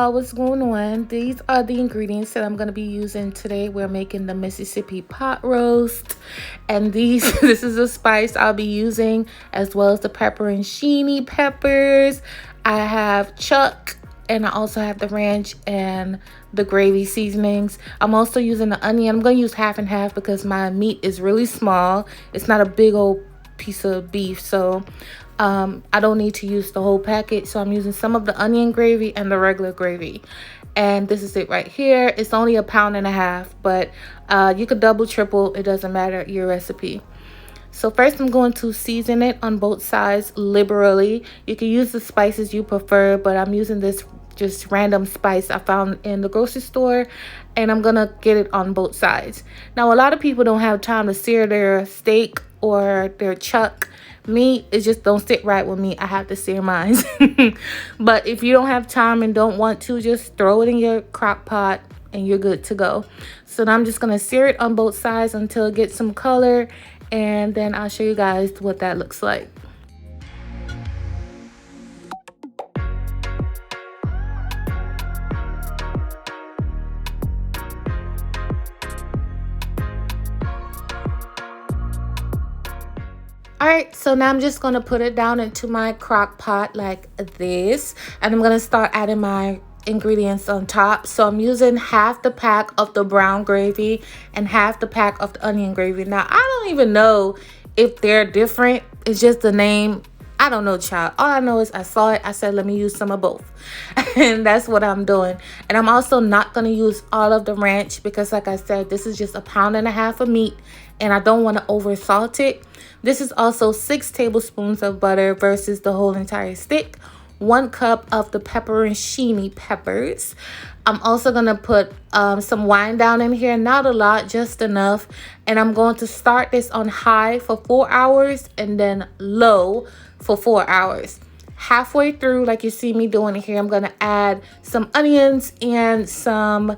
y'all, what's going on? These are the ingredients that I'm going to be using today. We're making the Mississippi pot roast, and this is a spice I'll be using, as well as the pepperoncini peppers. I have chuck, and I also have the ranch and the gravy seasonings. I'm also using the onion. I'm going to use half and half because my meat is really small. It's not a big old piece of beef, so I don't need to use the whole packet, so I'm using some of the onion gravy and the regular gravy. And this is it right here. It's only 1.5 pounds, but you could double, triple, it doesn't matter, your recipe. So first I'm going to season it on both sides liberally. You can use the spices you prefer, but I'm using this just random spice I found in the grocery store, and I'm gonna get it on both sides. Now a lot of people don't have time to sear their steak or their chuck meat. It just don't sit right with me. I have to sear mine. But if you don't have time and don't want to, just throw it in your crock pot and you're good to go. So now I'm just gonna sear it on both sides until it gets some color, and then I'll show you guys what that looks like. Alright, so now I'm just going to put it down into my crock pot like this, and I'm going to start adding my ingredients on top. So I'm using half the pack of the brown gravy and half the pack of the onion gravy. Now I don't even know if they're different. It's just the name. I don't know, child. All I know is I saw it. I said, let me use some of both. And that's what I'm doing. And I'm also not going to use all of the ranch because, like I said, this is just 1.5 pounds of meat, and I don't want to over salt it. This is also 6 tablespoons of butter versus the whole entire stick. 1 cup of the pepperoncini peppers. I'm also going to put some wine down in here. Not a lot, just enough. And I'm going to start this on high for 4 hours and then low for 4 hours. Halfway through, like you see me doing here, I'm going to add some onions and some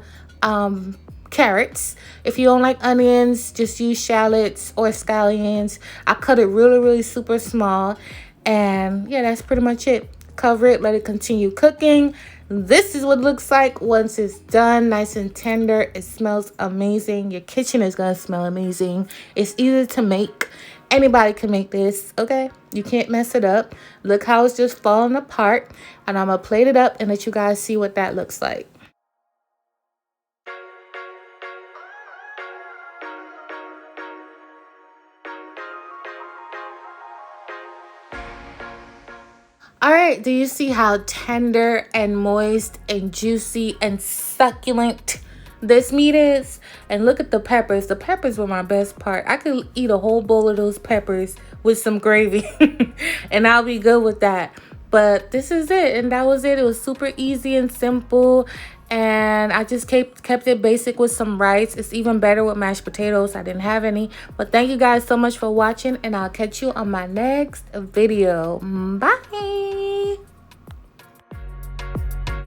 carrots. If you don't like onions, just use shallots or scallions. I cut it really super small, and yeah, that's pretty much it. Cover it, let it continue cooking. This is what it looks like once it's done, nice and tender. It smells amazing. Your kitchen is gonna smell amazing. It's easy to make. Anybody can make this, okay? You can't mess it up. Look how it's just falling apart, and I'm gonna plate it up and let you guys see what that looks like. All right, do you see how tender and moist and juicy and succulent this meat is? And look at the peppers. The peppers were my best part. I could eat a whole bowl of those peppers with some gravy and I'll be good with that. But this is it, and that was it. It was super easy and simple, and I just kept it basic with some rice. It's even better with mashed potatoes. I didn't have any. But thank you guys so much for watching, and I'll catch you on my next video. Bye.